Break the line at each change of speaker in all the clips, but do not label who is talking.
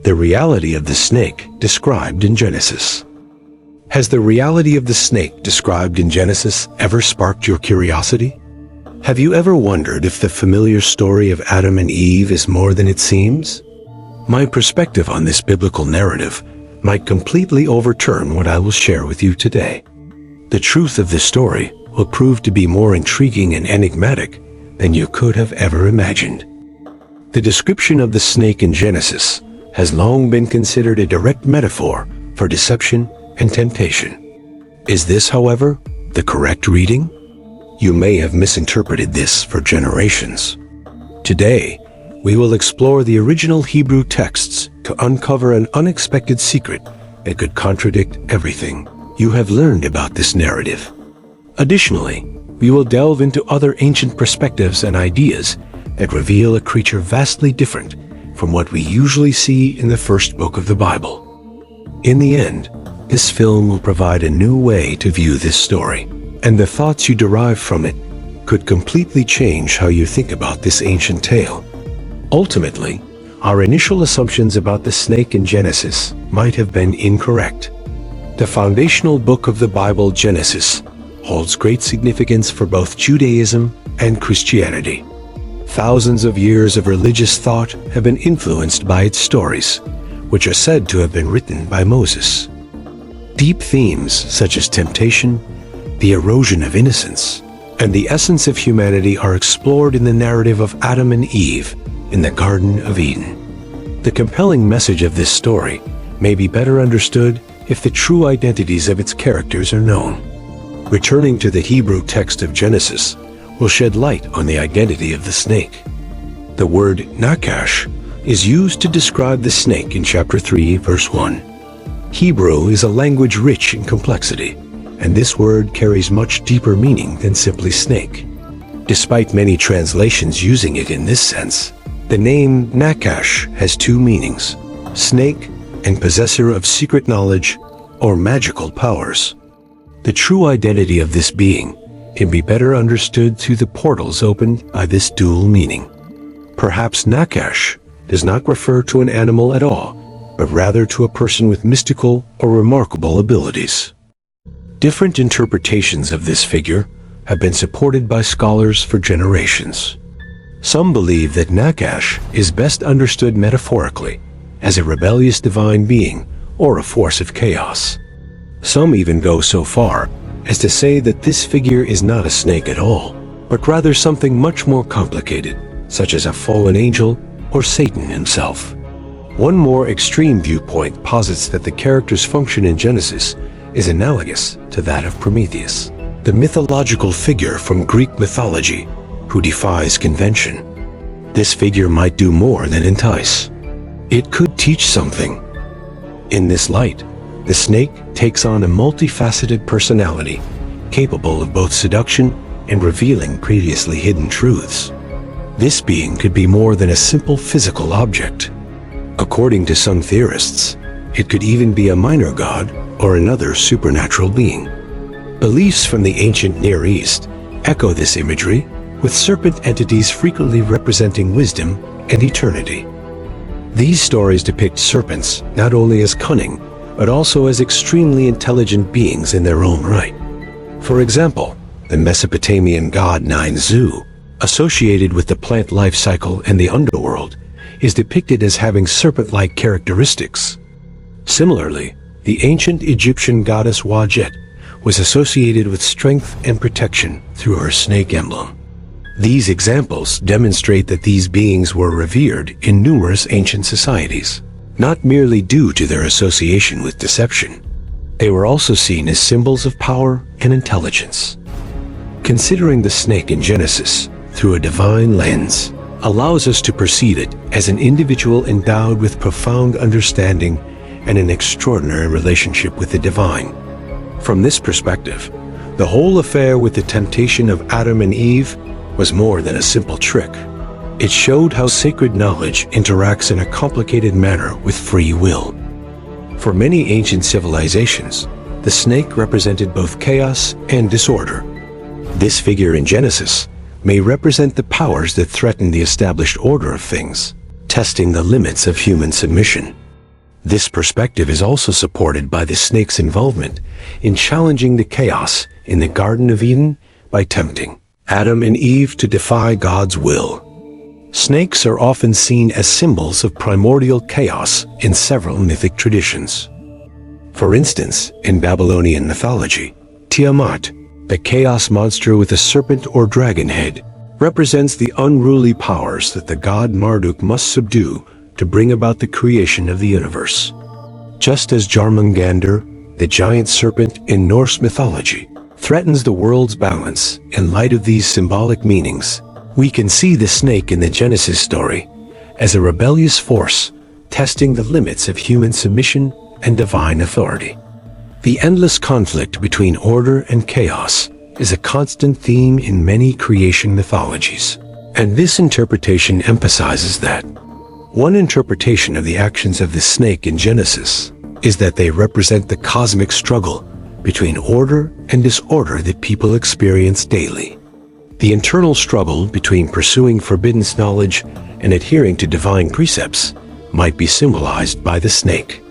The reality of the snake described in Genesis. Has the reality of the snake described in Genesis ever sparked your curiosity? Have you ever wondered if the familiar story of Adam and Eve is more than it seems? My perspective on this biblical narrative might completely overturn what I will share with you today. The truth of this story will prove to be more intriguing and enigmatic than you could have ever imagined. The description of the snake in Genesis has long been considered a direct metaphor for deception and temptation. Is this, however, the correct reading? You may have misinterpreted this for generations. Today, we will explore the original Hebrew texts to uncover an unexpected secret that could contradict everything you have learned about this narrative. Additionally, we will delve into other ancient perspectives and ideas that reveal a creature vastly different from what we usually see in the first book of the Bible. In the end, this film will provide a new way to view this story, and the thoughts you derive from it could completely change how you think about this ancient tale. Ultimately, our initial assumptions about the snake in Genesis might have been incorrect. The foundational book of the Bible, Genesis, holds great significance for both Judaism and Christianity. Thousands of years of religious thought have been influenced by its stories, which are said to have been written by Moses. Deep themes such as temptation, the erosion of innocence, and the essence of humanity are explored in the narrative of Adam and Eve in the Garden of Eden. The compelling message of this story may be better understood if the true identities of its characters are known. Returning to the Hebrew text of Genesis will shed light on the identity of the snake. The word Nakash is used to describe the snake in chapter 3, verse 1. Hebrew is a language rich in complexity, and this word carries much deeper meaning than simply snake. Despite many translations using it in this sense, the name Nakash has two meanings: snake and possessor of secret knowledge or magical powers. The true identity of this being can be better understood through the portals opened by this dual meaning. Perhaps Nakash does not refer to an animal at all, but rather to a person with mystical or remarkable abilities. Different interpretations of this figure have been supported by scholars for generations. Some believe that Nakash is best understood metaphorically as a rebellious divine being or a force of chaos. Some even go so far as to say that this figure is not a snake at all, but rather something much more complicated, such as a fallen angel or Satan himself. One more extreme viewpoint posits that the character's function in Genesis is analogous to that of Prometheus, the mythological figure from Greek mythology who defies convention. This figure might do more than entice. It could teach something. In this light, the snake takes on a multifaceted personality, capable of both seduction and revealing previously hidden truths. This being could be more than a simple physical object. According to some theorists, it could even be a minor god or another supernatural being. Beliefs from the ancient Near East echo this imagery, with serpent entities frequently representing wisdom and eternity. These stories depict serpents not only as cunning, but also as extremely intelligent beings in their own right. For example, the Mesopotamian god Ninzu, associated with the plant life cycle and the underworld, is depicted as having serpent-like characteristics. Similarly, the ancient Egyptian goddess Wajet was associated with strength and protection through her snake emblem. These examples demonstrate that these beings were revered in numerous ancient societies, not merely due to their association with deception. They were also seen as symbols of power and intelligence. Considering the snake in Genesis through a divine lens allows us to perceive it as an individual endowed with profound understanding and an extraordinary relationship with the divine. From this perspective, the whole affair with the temptation of Adam and Eve was more than a simple trick. It showed how sacred knowledge interacts in a complicated manner with free will. For many ancient civilizations, the snake represented both chaos and disorder. This figure in Genesis may represent the powers that threaten the established order of things, testing the limits of human submission. This perspective is also supported by the snake's involvement in challenging the chaos in the Garden of Eden by tempting Adam and Eve to defy God's will. Snakes are often seen as symbols of primordial chaos in several mythic traditions. For instance, in Babylonian mythology, Tiamat, the chaos monster with a serpent or dragon head, represents the unruly powers that the god Marduk must subdue to bring about the creation of the universe. Just as Jormungandr, the giant serpent in Norse mythology, threatens the world's balance in light of these symbolic meanings, we can see the snake in the Genesis story as a rebellious force testing the limits of human submission and divine authority. The endless conflict between order and chaos is a constant theme in many creation mythologies, and this interpretation emphasizes that. One interpretation of the actions of the snake in Genesis is that they represent the cosmic struggle between order and disorder that people experience daily. The internal struggle between pursuing forbidden knowledge and adhering to divine precepts might be symbolized by the snake.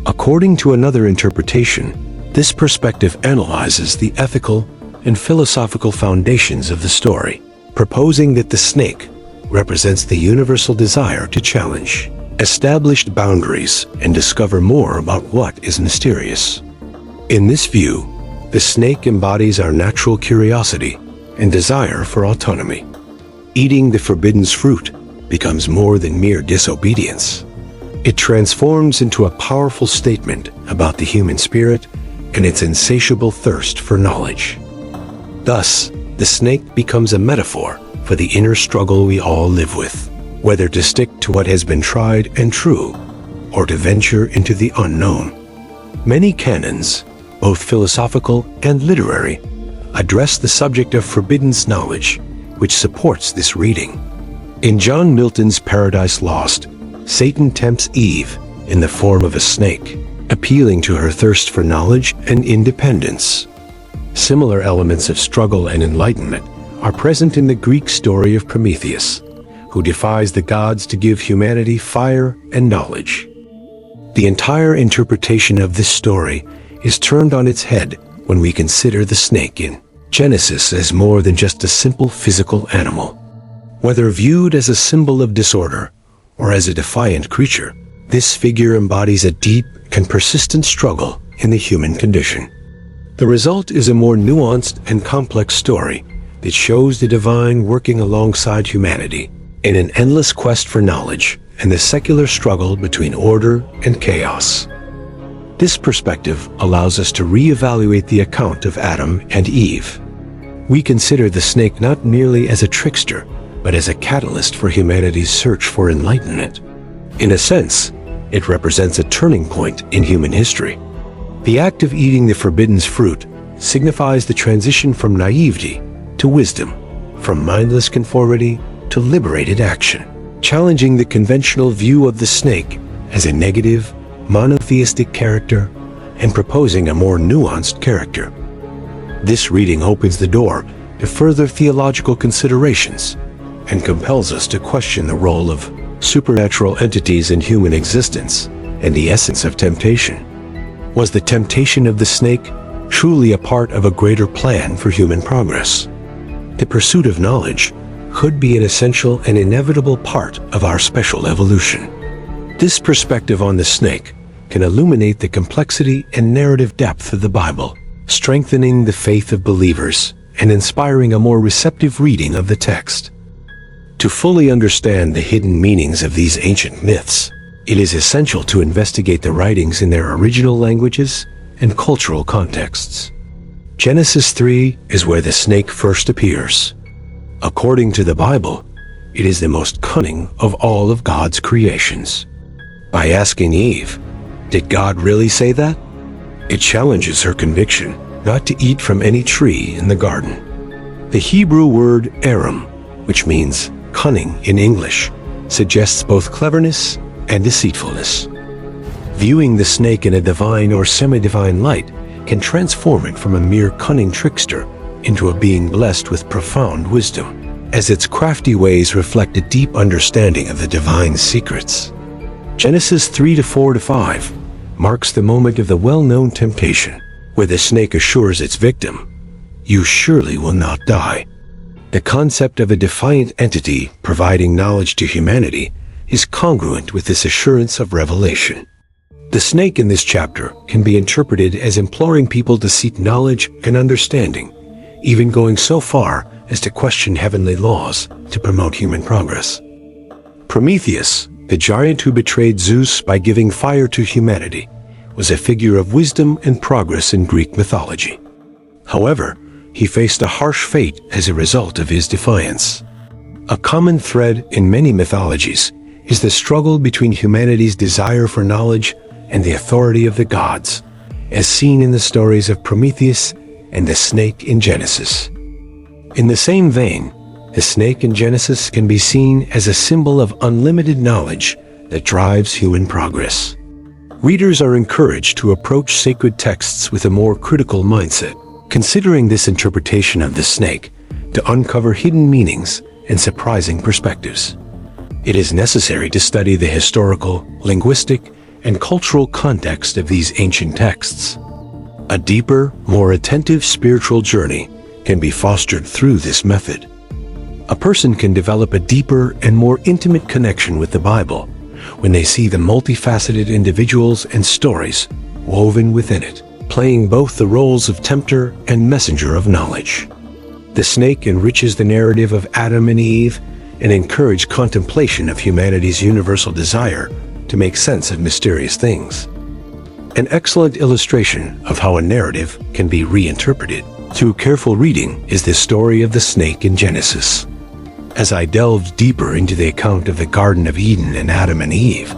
According to another interpretation, this perspective analyzes the ethical and philosophical foundations of the story, proposing that the snake represents the universal desire to challenge established boundaries and discover more about what is mysterious. In this view, the snake embodies our natural curiosity and desire for autonomy. Eating the forbidden fruit becomes more than mere disobedience. It transforms into a powerful statement about the human spirit and its insatiable thirst for knowledge. Thus, the snake becomes a metaphor for the inner struggle we all live with, whether to stick to what has been tried and true, or to venture into the unknown. Many canons, both philosophical and literary, address the subject of forbidden knowledge, which supports this reading. In John Milton's Paradise Lost, Satan tempts Eve in the form of a snake, appealing to her thirst for knowledge and independence. Similar elements of struggle and enlightenment are present in the Greek story of Prometheus, who defies the gods to give humanity fire and knowledge. The entire interpretation of this story is turned on its head when we consider the snake in Genesis as more than just a simple physical animal. Whether viewed as a symbol of disorder or as a defiant creature, this figure embodies a deep and persistent struggle in the human condition. The result is a more nuanced and complex story that shows the divine working alongside humanity in an endless quest for knowledge and the secular struggle between order and chaos. This perspective allows us to reevaluate the account of Adam and Eve. We consider the snake not merely as a trickster, but as a catalyst for humanity's search for enlightenment. In a sense, it represents a turning point in human history. The act of eating the forbidden fruit signifies the transition from naivety to wisdom, from mindless conformity to liberated action, challenging the conventional view of the snake as a negative, monotheistic character and proposing a more nuanced character. This reading opens the door to further theological considerations and compels us to question the role of supernatural entities in human existence and the essence of temptation. Was the temptation of the snake truly a part of a greater plan for human progress? The pursuit of knowledge could be an essential and inevitable part of our special evolution. This perspective on the snake can illuminate the complexity and narrative depth of the Bible, strengthening the faith of believers and inspiring a more receptive reading of the text. To fully understand the hidden meanings of these ancient myths, it is essential to investigate the writings in their original languages and cultural contexts. Genesis 3 is where the snake first appears. According to the Bible, it is the most cunning of all of God's creations. By asking Eve, "Did God really say that?" it challenges her conviction not to eat from any tree in the garden. The Hebrew word aram, which means cunning in English, suggests both cleverness and deceitfulness. Viewing the snake in a divine or semi-divine light can transform it from a mere cunning trickster into a being blessed with profound wisdom, as its crafty ways reflect a deep understanding of the divine secrets. Genesis 3:4-5 marks the moment of the well-known temptation, where the snake assures its victim, "You surely will not die." The concept of a defiant entity providing knowledge to humanity is congruent with this assurance of revelation. The snake in this chapter can be interpreted as imploring people to seek knowledge and understanding, even going so far as to question heavenly laws to promote human progress. Prometheus, the giant who betrayed Zeus by giving fire to humanity, was a figure of wisdom and progress in Greek mythology. However, he faced a harsh fate as a result of his defiance. A common thread in many mythologies is the struggle between humanity's desire for knowledge and the authority of the gods, as seen in the stories of Prometheus and the snake in Genesis. In the same vein, the snake in Genesis can be seen as a symbol of unlimited knowledge that drives human progress. Readers are encouraged to approach sacred texts with a more critical mindset, considering this interpretation of the snake to uncover hidden meanings and surprising perspectives. It is necessary to study the historical, linguistic, and cultural context of these ancient texts. A deeper, more attentive spiritual journey can be fostered through this method. A person can develop a deeper and more intimate connection with the Bible when they see the multifaceted individuals and stories woven within it, playing both the roles of tempter and messenger of knowledge. The snake enriches the narrative of Adam and Eve and encourages contemplation of humanity's universal desire to make sense of mysterious things. An excellent illustration of how a narrative can be reinterpreted through careful reading is the story of the snake in Genesis. As I delved deeper into the account of the Garden of Eden and Adam and Eve,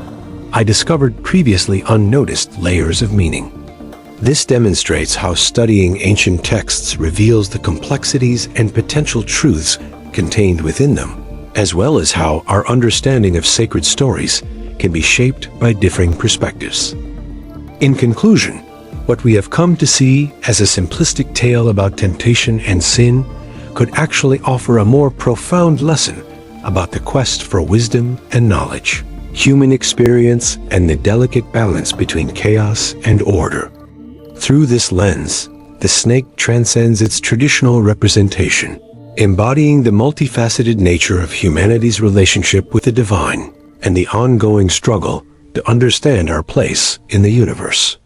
I discovered previously unnoticed layers of meaning. This demonstrates how studying ancient texts reveals the complexities and potential truths contained within them, as well as how our understanding of sacred stories can be shaped by differing perspectives. In conclusion, what we have come to see as a simplistic tale about temptation and sin could actually offer a more profound lesson about the quest for wisdom and knowledge, human experience, and the delicate balance between chaos and order. Through this lens, the snake transcends its traditional representation, embodying the multifaceted nature of humanity's relationship with the divine and the ongoing struggle to understand our place in the universe.